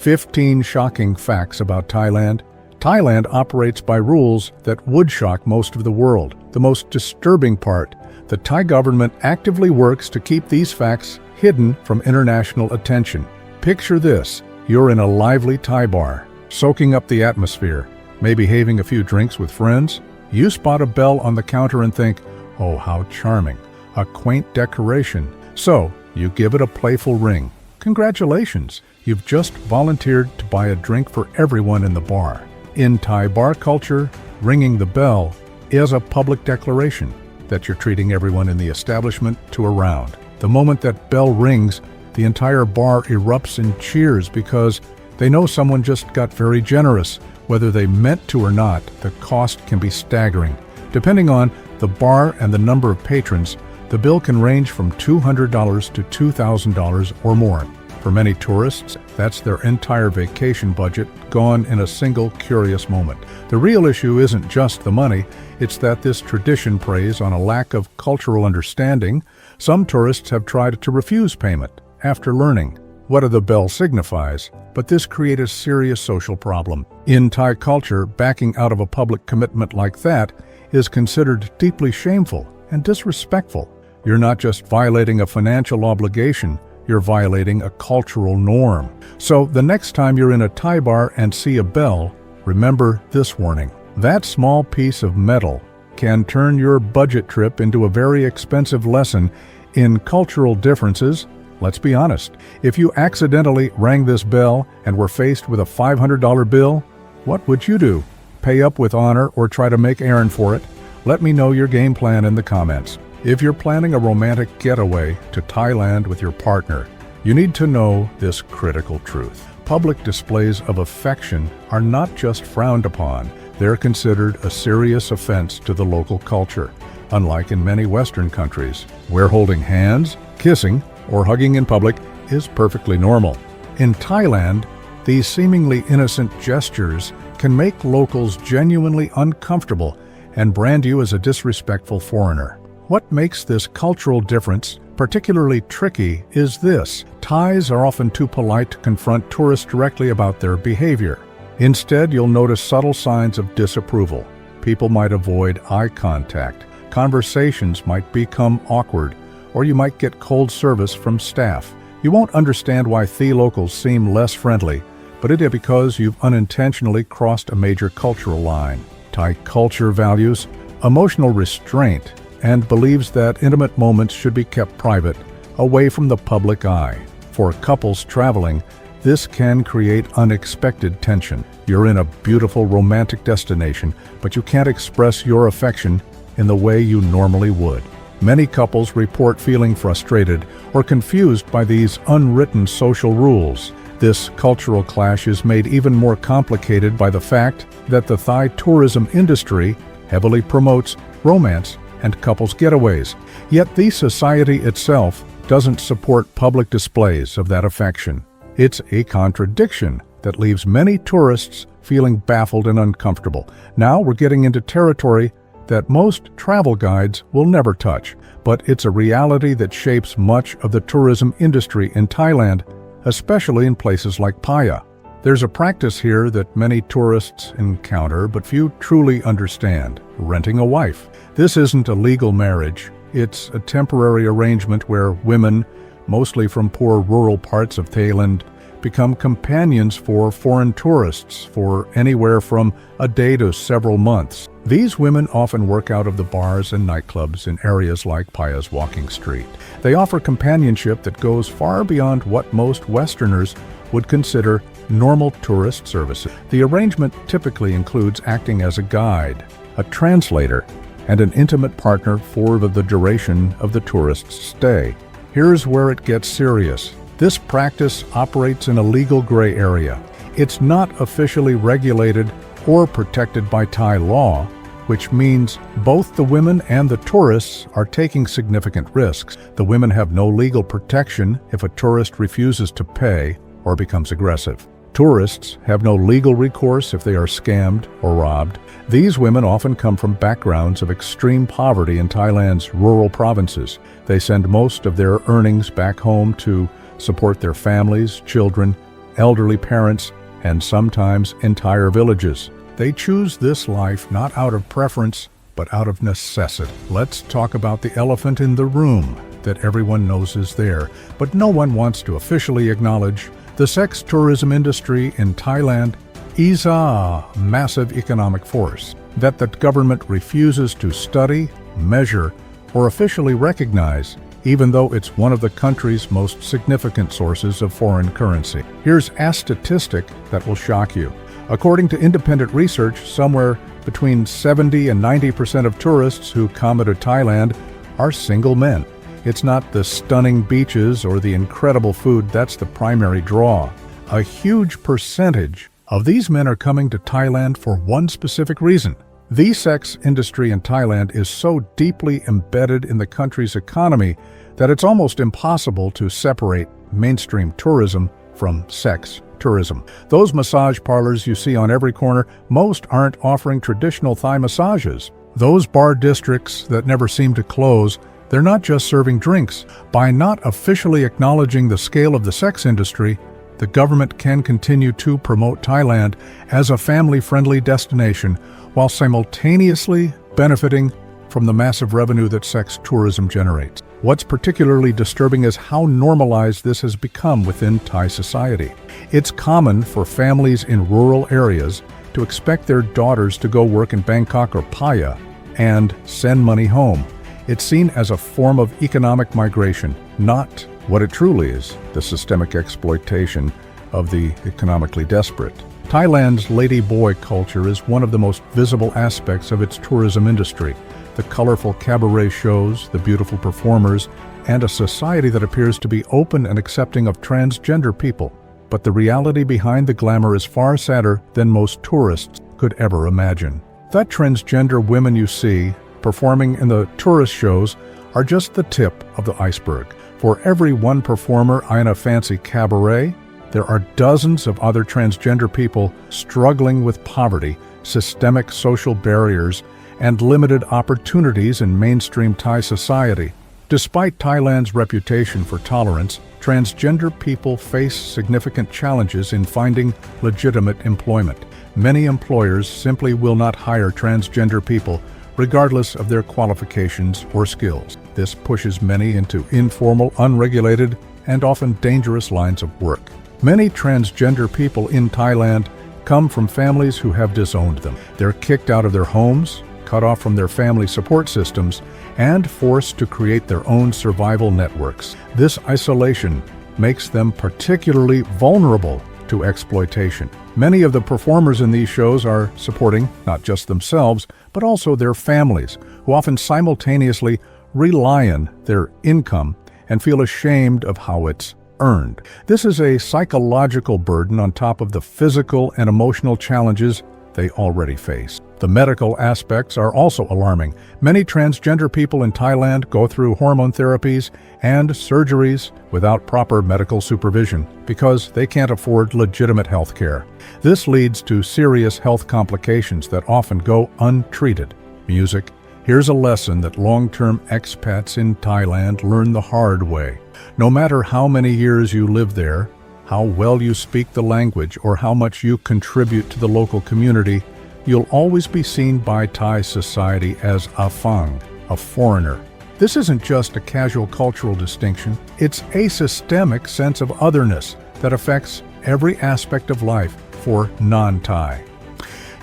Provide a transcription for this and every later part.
15 shocking facts about Thailand. Thailand operates by rules that would shock most of the world. The most disturbing part, the Thai government actively works to keep these facts hidden from international attention. Picture this: you're in a lively Thai bar, soaking up the atmosphere, maybe having a few drinks with friends. You spot a bell on the counter and think, oh, how charming, a quaint decoration. So, you give it a playful ring. Congratulations, you've just volunteered to buy a drink for everyone in the bar. In Thai bar culture, ringing the bell is a public declaration that you're treating everyone in the establishment to a round. The moment that bell rings, the entire bar erupts in cheers because they know someone just got very generous. Whether they meant to or not, the cost can be staggering. Depending on the bar and the number of patrons, the bill can range from $200 to $2,000 or more. For many tourists, that's their entire vacation budget gone in a single curious moment. The real issue isn't just the money, it's that this tradition preys on a lack of cultural understanding. Some tourists have tried to refuse payment after learning what the bell signifies, but this creates a serious social problem. In Thai culture, backing out of a public commitment like that is considered deeply shameful and disrespectful. You're not just violating a financial obligation, you're violating a cultural norm. So the next time you're in a Thai bar and see a bell, remember this warning. That small piece of metal can turn your budget trip into a very expensive lesson in cultural differences. Let's be honest, if you accidentally rang this bell and were faced with a $500 bill, what would you do? Pay up with honor or try to make errand for it? Let me know your game plan in the comments. If you're planning a romantic getaway to Thailand with your partner, you need to know this critical truth. Public displays of affection are not just frowned upon, they're considered a serious offense to the local culture. Unlike in many Western countries, where holding hands, kissing, or hugging in public is perfectly normal. In Thailand, these seemingly innocent gestures can make locals genuinely uncomfortable and brand you as a disrespectful foreigner. What makes this cultural difference particularly tricky is this: Thais are often too polite to confront tourists directly about their behavior. Instead, you'll notice subtle signs of disapproval. People might avoid eye contact, conversations might become awkward, or you might get cold service from staff. You won't understand why Thai locals seem less friendly, but it is because you've unintentionally crossed a major cultural line. Thai culture values emotional restraint and believes that intimate moments should be kept private, away from the public eye. For couples traveling, this can create unexpected tension. You're in a beautiful romantic destination, but you can't express your affection in the way you normally would. Many couples report feeling frustrated or confused by these unwritten social rules. This cultural clash is made even more complicated by the fact that the Thai tourism industry heavily promotes romance and couples getaways. Yet the society itself doesn't support public displays of that affection. It's a contradiction that leaves many tourists feeling baffled and uncomfortable. Now we're getting into territory that most travel guides will never touch, but it's a reality that shapes much of the tourism industry in Thailand, especially in places like Pattaya. There's a practice here that many tourists encounter but few truly understand: renting a wife. This isn't a legal marriage. It's a temporary arrangement where women, mostly from poor rural parts of Thailand, become companions for foreign tourists for anywhere from a day to several months. These women often work out of the bars and nightclubs in areas like Pattaya's Walking Street. They offer companionship that goes far beyond what most Westerners would consider normal tourist services. The arrangement typically includes acting as a guide, a translator, and an intimate partner for the duration of the tourist's stay. Here's where it gets serious. This practice operates in a legal gray area. It's not officially regulated or protected by Thai law, which means both the women and the tourists are taking significant risks. The women have no legal protection if a tourist refuses to pay or becomes aggressive. Tourists have no legal recourse if they are scammed or robbed. These women often come from backgrounds of extreme poverty in Thailand's rural provinces. They send most of their earnings back home to support their families, children, elderly parents, and sometimes entire villages. They choose this life not out of preference, but out of necessity. Let's talk about the elephant in the room that everyone knows is there, but no one wants to officially acknowledge. The sex tourism industry in Thailand is a massive economic force that the government refuses to study, measure, or officially recognize, even though it's one of the country's most significant sources of foreign currency. Here's a statistic that will shock you. According to independent research, somewhere between 70 and 90% of tourists who come to Thailand are single men. It's not the stunning beaches or the incredible food that's the primary draw. A huge percentage of these men are coming to Thailand for one specific reason. The sex industry in Thailand is so deeply embedded in the country's economy that it's almost impossible to separate mainstream tourism from sex tourism. Those massage parlors you see on every corner, most aren't offering traditional Thai massages. Those bar districts that never seem to close, they're not just serving drinks. By not officially acknowledging the scale of the sex industry, the government can continue to promote Thailand as a family-friendly destination while simultaneously benefiting from the massive revenue that sex tourism generates. What's particularly disturbing is how normalized this has become within Thai society. It's common for families in rural areas to expect their daughters to go work in Bangkok or Pattaya and send money home. It's seen as a form of economic migration, not what it truly is, the systemic exploitation of the economically desperate. Thailand's ladyboy culture is one of the most visible aspects of its tourism industry. The colorful cabaret shows, the beautiful performers, and a society that appears to be open and accepting of transgender people. But the reality behind the glamour is far sadder than most tourists could ever imagine. That transgender women you see performing in the tourist shows are just the tip of the iceberg. For every one performer in a fancy cabaret, there are dozens of other transgender people struggling with poverty, systemic social barriers, and limited opportunities in mainstream Thai society. Despite Thailand's reputation for tolerance, transgender people face significant challenges in finding legitimate employment. Many employers simply will not hire transgender people regardless of their qualifications or skills. This pushes many into informal, unregulated, and often dangerous lines of work. Many transgender people in Thailand come from families who have disowned them. They're kicked out of their homes, cut off from their family support systems, and forced to create their own survival networks. This isolation makes them particularly vulnerable to exploitation. Many of the performers in these shows are supporting not just themselves, but also their families, who often simultaneously rely on their income and feel ashamed of how it's earned. This is a psychological burden on top of the physical and emotional challenges they already face. The medical aspects are also alarming. Many transgender people in Thailand go through hormone therapies and surgeries without proper medical supervision because they can't afford legitimate health care. This leads to serious health complications that often go untreated. Music. Here's a lesson that long-term expats in Thailand learn the hard way. No matter how many years you live there, how well you speak the language, or how much you contribute to the local community, you'll always be seen by Thai society as a phang, a foreigner. This isn't just a casual cultural distinction, it's a systemic sense of otherness that affects every aspect of life for non-Thai.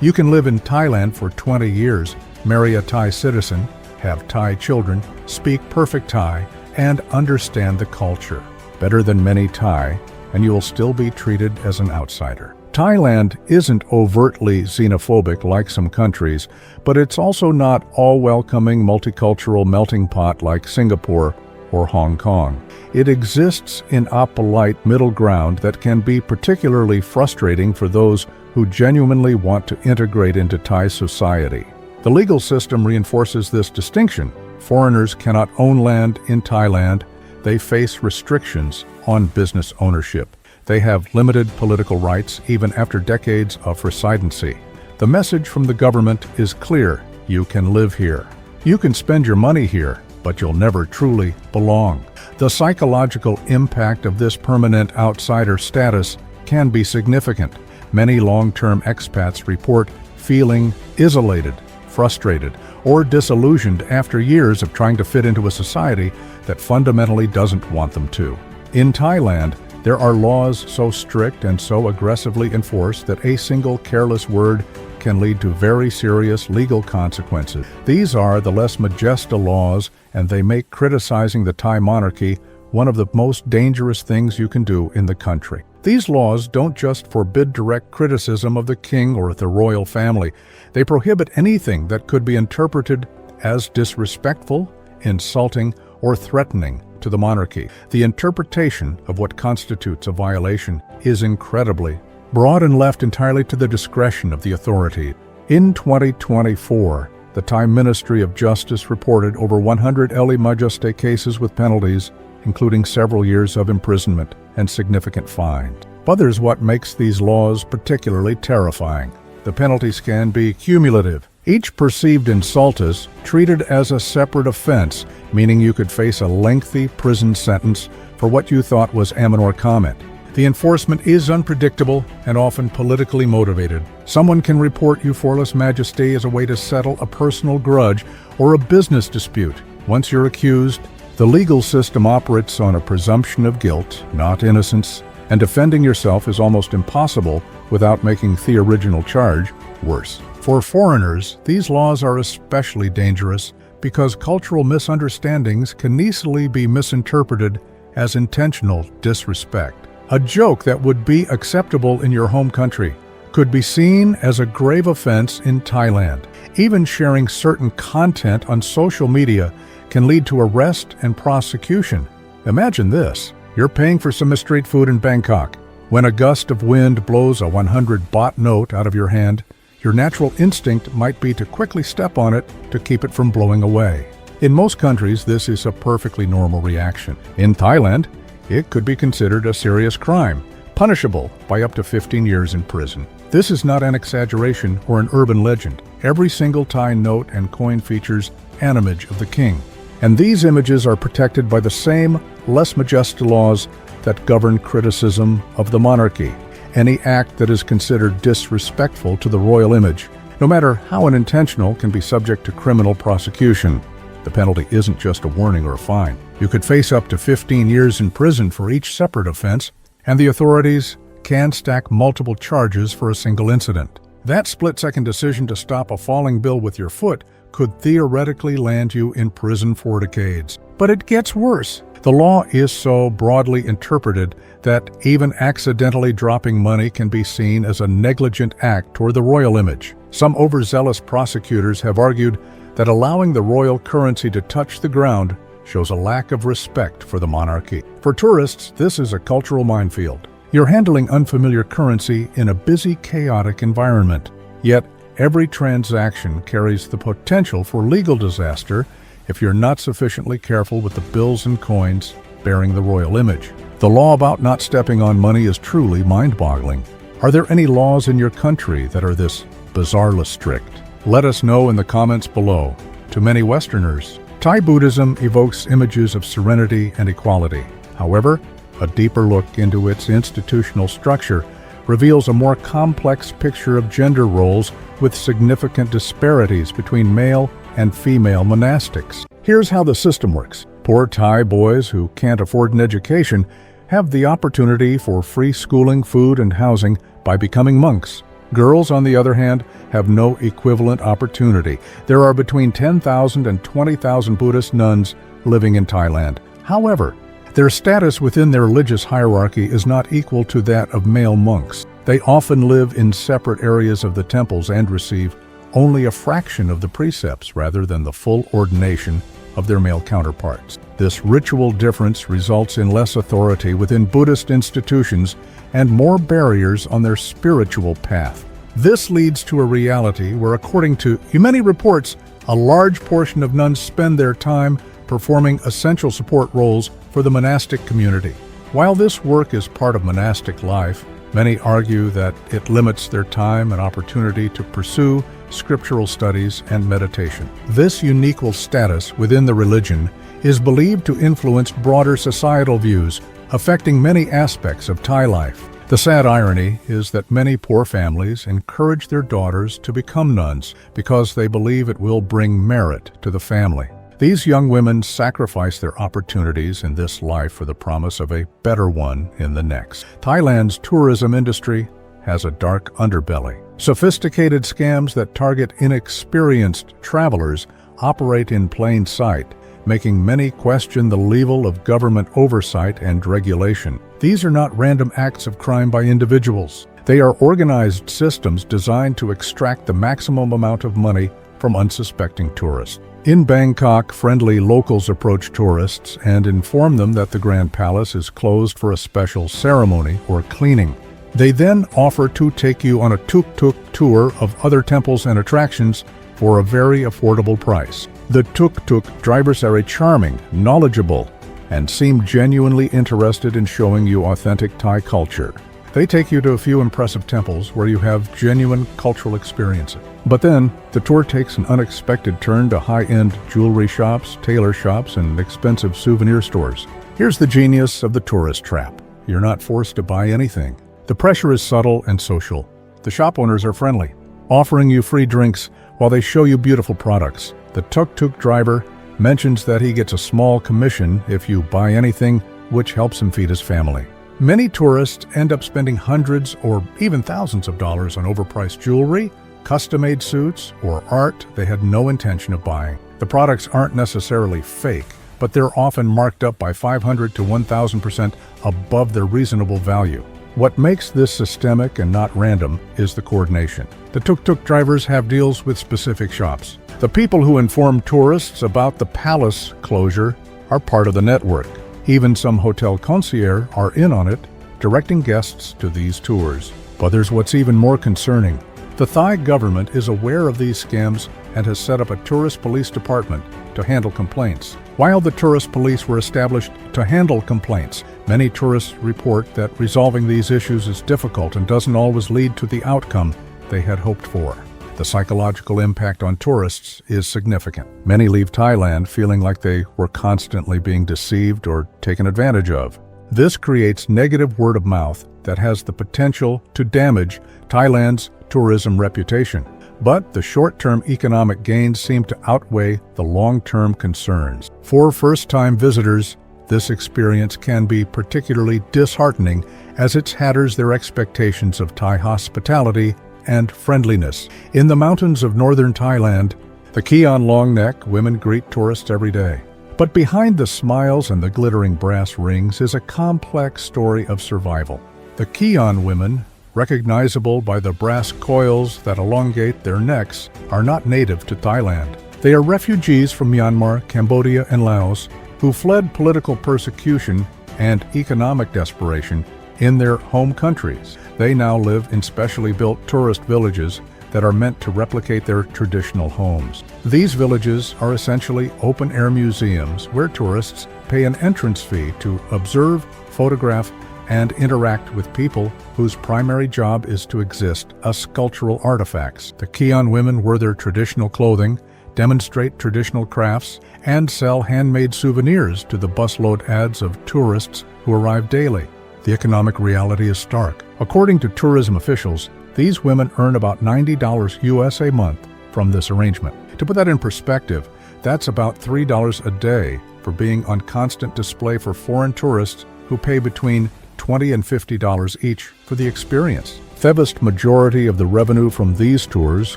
You can live in Thailand for 20 years, marry a Thai citizen, have Thai children, speak perfect Thai, and understand the culture better than many Thai, and you will still be treated as an outsider. Thailand isn't overtly xenophobic like some countries, but it's also not all-welcoming multicultural melting pot like Singapore or Hong Kong. It exists in a polite middle ground that can be particularly frustrating for those who genuinely want to integrate into Thai society. The legal system reinforces this distinction. Foreigners cannot own land in Thailand. They face restrictions on business ownership. They have limited political rights even after decades of residency. The message from the government is clear. You can live here. You can spend your money here, but you'll never truly belong. The psychological impact of this permanent outsider status can be significant. Many long-term expats report feeling isolated, frustrated, or disillusioned after years of trying to fit into a society that fundamentally doesn't want them to. In Thailand, there are laws so strict and so aggressively enforced that a single careless word can lead to very serious legal consequences. These are the Les Majestas laws, and they make criticizing the Thai monarchy one of the most dangerous things you can do in the country. These laws don't just forbid direct criticism of the king or the royal family. They prohibit anything that could be interpreted as disrespectful, insulting, or threatening to the monarchy. The interpretation of what constitutes a violation is incredibly broad and left entirely to the discretion of the authority. In 2024, the Thai Ministry of Justice reported over 100 Les Majestas cases with penalties, including several years of imprisonment and significant fines. But there's what makes these laws particularly terrifying. The penalties can be cumulative. Each perceived insult is treated as a separate offense, meaning you could face a lengthy prison sentence for what you thought was a minor comment. The enforcement is unpredictable and often politically motivated. Someone can report you for Les Majestas as a way to settle a personal grudge or a business dispute. Once you're accused, the legal system operates on a presumption of guilt, not innocence, and defending yourself is almost impossible without making the original charge worse. For foreigners, these laws are especially dangerous because cultural misunderstandings can easily be misinterpreted as intentional disrespect. A joke that would be acceptable in your home country could be seen as a grave offense in Thailand. Even sharing certain content on social media can lead to arrest and prosecution. Imagine this. You're paying for some street food in Bangkok. When a gust of wind blows a 100 baht note out of your hand, your natural instinct might be to quickly step on it to keep it from blowing away. In most countries, this is a perfectly normal reaction. In Thailand, it could be considered a serious crime, punishable by up to 15 years in prison. This is not an exaggeration or an urban legend. Every single Thai note and coin features an image of the king. And these images are protected by the same Les Majestas laws that govern criticism of the monarchy. Any act that is considered disrespectful to the royal image, no matter how unintentional, can be subject to criminal prosecution. The penalty isn't just a warning or a fine. You could face up to 15 years in prison for each separate offense, and the authorities can stack multiple charges for a single incident. That split-second decision to stop a falling bill with your foot could theoretically land you in prison for decades. But it gets worse. The law is so broadly interpreted that even accidentally dropping money can be seen as a negligent act toward the royal image. Some overzealous prosecutors have argued that allowing the royal currency to touch the ground shows a lack of respect for the monarchy. For tourists, this is a cultural minefield. You're handling unfamiliar currency in a busy, chaotic environment. Yet, every transaction carries the potential for legal disaster if you're not sufficiently careful with the bills and coins bearing the royal image. The law about not stepping on money is truly mind-boggling. Are there any laws in your country that are this bizarrely strict? Let us know in the comments below. To many Westerners, Thai Buddhism evokes images of serenity and equality. However, a deeper look into its institutional structure reveals a more complex picture of gender roles with significant disparities between male and female monastics. Here's how the system works. Poor Thai boys who can't afford an education have the opportunity for free schooling, food, and housing by becoming monks. Girls, on the other hand, have no equivalent opportunity. There are between 10,000 and 20,000 Buddhist nuns living in Thailand. However, their status within their religious hierarchy is not equal to that of male monks. They often live in separate areas of the temples and receive only a fraction of the precepts rather than the full ordination of their male counterparts. This ritual difference results in less authority within Buddhist institutions and more barriers on their spiritual path. This leads to a reality where, according to many reports, a large portion of nuns spend their time performing essential support roles for the monastic community. While this work is part of monastic life, many argue that it limits their time and opportunity to pursue scriptural studies and meditation. This unequal status within the religion is believed to influence broader societal views, affecting many aspects of Thai life. The sad irony is that many poor families encourage their daughters to become nuns because they believe it will bring merit to the family. These young women sacrifice their opportunities in this life for the promise of a better one in the next. Thailand's tourism industry has a dark underbelly. Sophisticated scams that target inexperienced travelers operate in plain sight, making many question the level of government oversight and regulation. These are not random acts of crime by individuals. They are organized systems designed to extract the maximum amount of money from unsuspecting tourists. In Bangkok, friendly locals approach tourists and inform them that the Grand Palace is closed for a special ceremony or cleaning. They then offer to take you on a tuk-tuk tour of other temples and attractions for a very affordable price. The tuk-tuk drivers are charming, knowledgeable, and seem genuinely interested in showing you authentic Thai culture. They take you to a few impressive temples where you have genuine cultural experiences. But then, the tour takes an unexpected turn to high-end jewelry shops, tailor shops, and expensive souvenir stores. Here's the genius of the tourist trap. You're not forced to buy anything. The pressure is subtle and social. The shop owners are friendly, offering you free drinks while they show you beautiful products. The tuk-tuk driver mentions that he gets a small commission if you buy anything, which helps him feed his family. Many tourists end up spending hundreds or even thousands of dollars on overpriced jewelry, custom-made suits, or art they had no intention of buying. The products aren't necessarily fake, but they're often marked up by 500 to 1,000% above their reasonable value. What makes this systemic and not random is the coordination. The tuk-tuk drivers have deals with specific shops. The people who inform tourists about the palace closure are part of the network. Even some hotel concierge are in on it, directing guests to these tours. But there's what's even more concerning. The Thai government is aware of these scams and has set up a tourist police department to handle complaints. While the tourist police were established to handle complaints, many tourists report that resolving these issues is difficult and doesn't always lead to the outcome they had hoped for. The psychological impact on tourists is significant. Many leave Thailand feeling like they were constantly being deceived or taken advantage of. This creates negative word of mouth that has the potential to damage Thailand's tourism reputation. But the short-term economic gains seem to outweigh the long-term concerns. For first-time visitors, this experience can be particularly disheartening as it shatters their expectations of Thai hospitality and friendliness. In the mountains of northern Thailand, the Khian long neck women greet tourists every day. But behind the smiles and the glittering brass rings is a complex story of survival. The Khian women, recognizable by the brass coils that elongate their necks, are not native to Thailand. They are refugees from Myanmar, Cambodia, and Laos who fled political persecution and economic desperation in their home countries. They now live in specially built tourist villages that are meant to replicate their traditional homes. These villages are essentially open-air museums where tourists pay an entrance fee to observe, photograph, and interact with people whose primary job is to exist as cultural artifacts. The Khian women wear their traditional clothing, demonstrate traditional crafts, and sell handmade souvenirs to the busload ads of tourists who arrive daily. The economic reality is stark. According to tourism officials, these women earn about $90 US a month from this arrangement. To put that in perspective, that's about $3 a day for being on constant display for foreign tourists who pay between $20 and $50 each for the experience. The vast majority of the revenue from these tours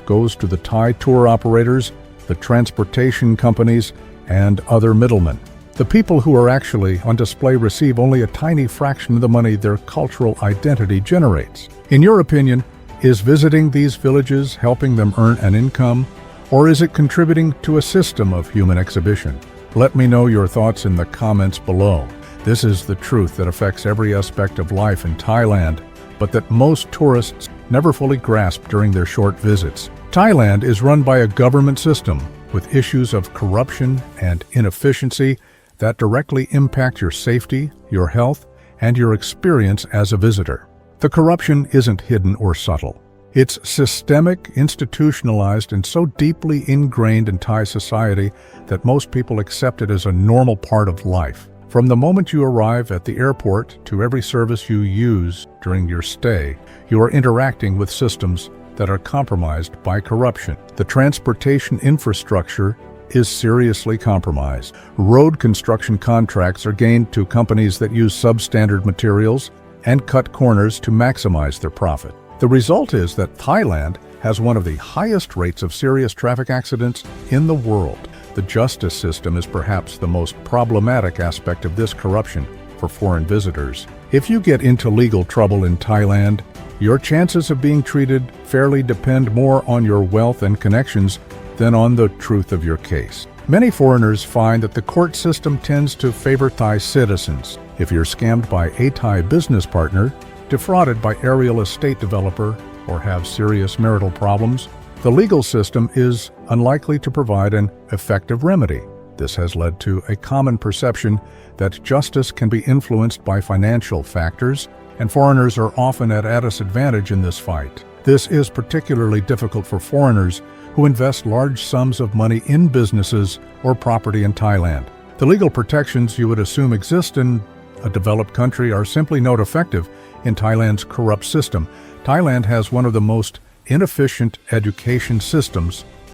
goes to the Thai tour operators, the transportation companies, and other middlemen. The people who are actually on display receive only a tiny fraction of the money their cultural identity generates. In your opinion, is visiting these villages helping them earn an income, or is it contributing to a system of human exhibition? Let me know your thoughts in the comments below. This is the truth that affects every aspect of life in Thailand, but that most tourists never fully grasp during their short visits. Thailand is run by a government system with issues of corruption and inefficiency that directly impact your safety, your health, and your experience as a visitor. The corruption isn't hidden or subtle. It's systemic, institutionalized, and so deeply ingrained in Thai society that most people accept it as a normal part of life. From the moment you arrive at the airport to every service you use during your stay, you are interacting with systems that are compromised by corruption. The transportation infrastructure is seriously compromised. Road construction contracts are gained to companies that use substandard materials and cut corners to maximize their profit. The result is that Thailand has one of the highest rates of serious traffic accidents in the world. The justice system is perhaps the most problematic aspect of this corruption for foreign visitors. If you get into legal trouble in Thailand, your chances of being treated fairly depend more on your wealth and connections than on the truth of your case. Many foreigners find that the court system tends to favor Thai citizens. If you're scammed by a Thai business partner, defrauded by aerial estate developer, or have serious marital problems, the legal system is unlikely to provide an effective remedy. This has led to a common perception that justice can be influenced by financial factors, and foreigners are often at a disadvantage in this fight. This is particularly difficult for foreigners who invest large sums of money in businesses or property in Thailand. The legal protections you would assume exist in a developed country are simply not effective in Thailand's corrupt system. Thailand has one of the most inefficient education systems